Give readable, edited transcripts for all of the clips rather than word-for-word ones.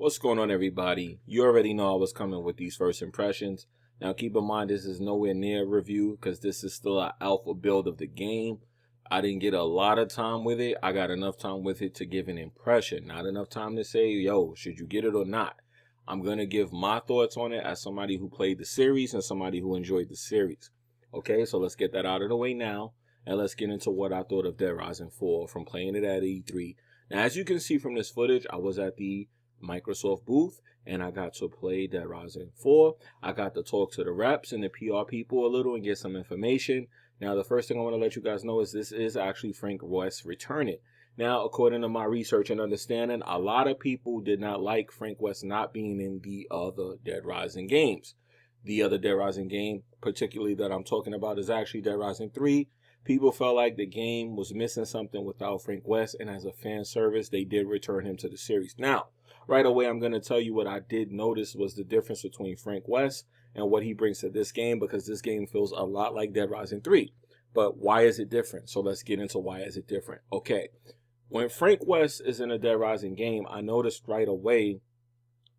What's going on, everybody? You already know I was coming with these first impressions. Now keep in mind this is nowhere near a review because this is still an alpha build of the game. I didn't get a lot of time with it. I got enough time with it to give an impression, not enough time to say, yo, should you get it or not? I'm going to give my thoughts on it as somebody who played the series and somebody who enjoyed the series. Okay, so let's get that out of the way now, and let's get into what I thought of Dead Rising 4 from playing it at E3. Now, as you can see from this footage, I was at the Microsoft booth and I got to play Dead Rising 4. I got to talk to the reps and the PR people a little and get some information. Now, the first thing I want to let you guys know is this is actually Frank West returning. Now, according to my research and understanding, a lot of people did not like Frank West not being in the other Dead Rising games. The other Dead Rising game, particularly that I'm talking about, is actually Dead Rising 3. People felt like the game was missing something without Frank West, and as a fan service, they did return him to the series. Now, right away, I'm going to tell you what I did notice was the difference between Frank West and what he brings to this game, because this game feels a lot like Dead Rising 3. But why is it different? So let's get into why is it different. Okay, when Frank West is in a Dead Rising game, I noticed right away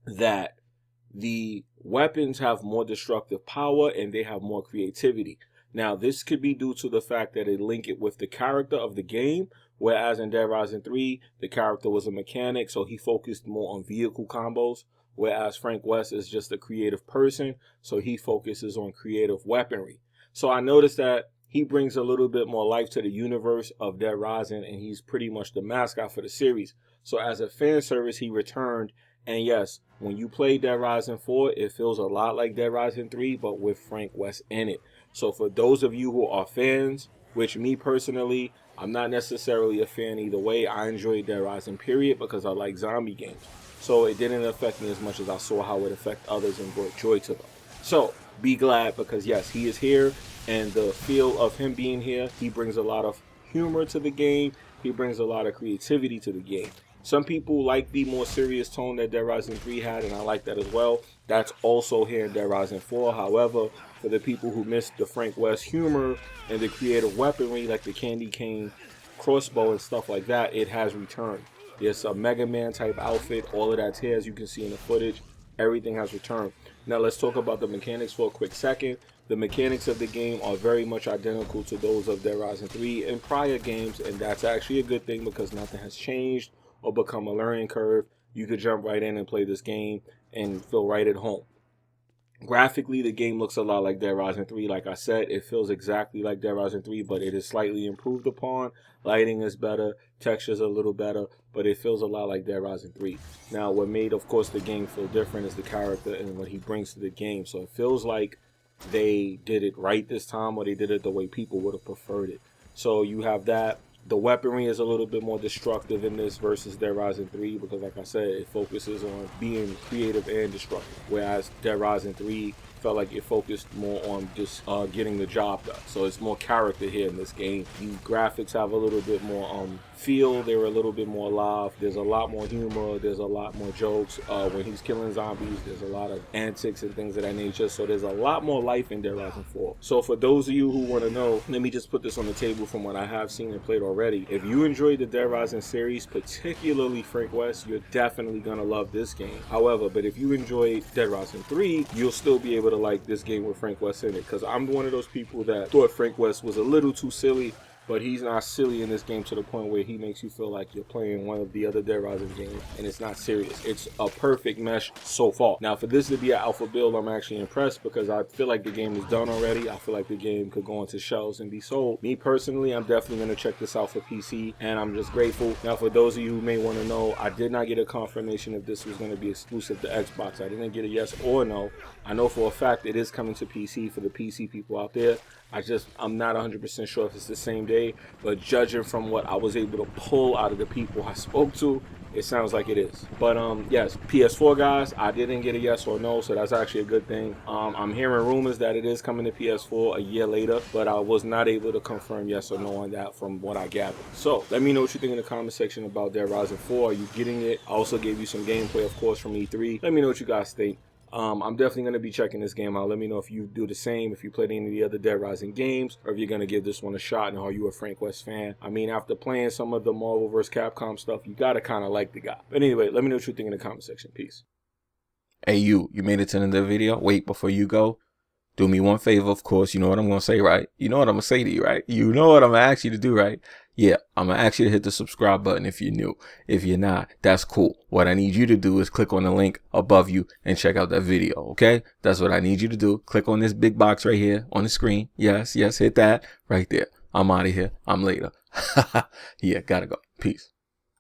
that the weapons have more destructive power and they have more creativity. Now, this could be due to the fact that they link it with the character of the game, whereas in Dead Rising 3, the character was a mechanic, so he focused more on vehicle combos, whereas Frank West is just a creative person, so he focuses on creative weaponry. So I noticed that he brings a little bit more life to the universe of Dead Rising, and he's pretty much the mascot for the series. So as a fan service, he returned, and yes, when you play Dead Rising 4, it feels a lot like Dead Rising 3, but with Frank West in it. So for those of you who are fans, which me personally, I'm not necessarily a fan either way. I enjoyed Dead Rising period because I like zombie games. So it didn't affect me as much as I saw how it affect others and brought joy to them. So be glad because yes, he is here, and the feel of him being here, he brings a lot of humor to the game. He brings a lot of creativity to the game. Some people like the more serious tone that Dead Rising 3 had, and I like that as well. That's also here in Dead Rising 4. However, for the people who missed the Frank West humor and the creative weaponry like the candy cane crossbow and stuff like that, it has returned. There's a Mega Man type outfit. All of that's here, as you can see in the footage. Everything has returned. Now let's talk about the mechanics for a quick second. The mechanics of the game are very much identical to those of Dead Rising 3 and prior games, and that's actually a good thing because nothing has changed or become a learning curve. You could jump right in and play this game and feel right at home. Graphically, the game looks a lot like Dead Rising 3. Like I said, it feels exactly like Dead Rising 3, but it is slightly improved upon. Lighting is better, textures a little better, but it feels a lot like Dead Rising 3. Now, what made, of course, the game feel different is the character and what he brings to the game. So it feels like they did it right this time, or they did it the way people would have preferred it. So you have that. The weaponry is a little bit more destructive in this versus Dead Rising 3 because, like I said, it focuses on being creative and destructive. Whereas Dead Rising 3 felt like it focused more on just getting the job done. So it's more character here in this game. The graphics have a little bit more feel. They're a little bit more alive. There's a lot more humor. There's a lot more jokes. When he's killing zombies, there's a lot of antics and things of that nature. So there's a lot more life in Dead Rising 4. So for those of you who want to know, let me just put this on the table from what I have seen and played already. If you enjoyed the Dead Rising series, particularly Frank West, you're definitely going to love this game. However, but if you enjoyed Dead Rising 3, you'll still be able to like this game with Frank West in it, because I'm one of those people that thought Frank West was a little too silly, but he's not silly in this game to the point where he makes you feel like you're playing one of the other Dead Rising games and it's not serious. It's a perfect mesh so far. Now, for this to be an alpha build, I'm actually impressed because I feel like the game is done already. I feel like the game could go onto shelves and be sold. Me personally, I'm definitely going to check this out for PC, and I'm just grateful. Now, for those of you who may want to know, I did not get a confirmation if this was going to be exclusive to Xbox. I didn't get a yes or no. I know for a fact it is coming to PC for the PC people out there. I'm not 100% sure if it's the same day, but judging from what I was able to pull out of the people I spoke to, it sounds like it is. But yes, PS4 guys, I didn't get a yes or no, so that's actually a good thing. I'm hearing rumors that it is coming to PS4 a year later, but I was not able to confirm yes or no on that from what I gathered. So let me know what you think in the comment section about Dead Rising 4. Are you getting it? I also gave you some gameplay, of course, from E3. Let me know what you guys think. I'm definitely going to be checking this game out. Let me know if you do the same, if you played any of the other Dead Rising games, or if you're going to give this one a shot, and are you a Frank West fan? I mean, after playing some of the Marvel vs. Capcom stuff, you got to kind of like the guy. But anyway, let me know what you think in the comment section. Peace. Hey, you made it to the end of the video. Wait, before you go, do me one favor, of course. You know what I'm going to say, right? You know what I'm going to say to you, right? You know what I'm going to ask you to do, right? Yeah, I'm going to ask you to hit the subscribe button if you're new. If you're not, that's cool. What I need you to do is click on the link above you and check out that video, okay? That's what I need you to do. Click on this big box right here on the screen. Yes, hit that right there. I'm out of here. I'm later. Yeah, gotta go. Peace.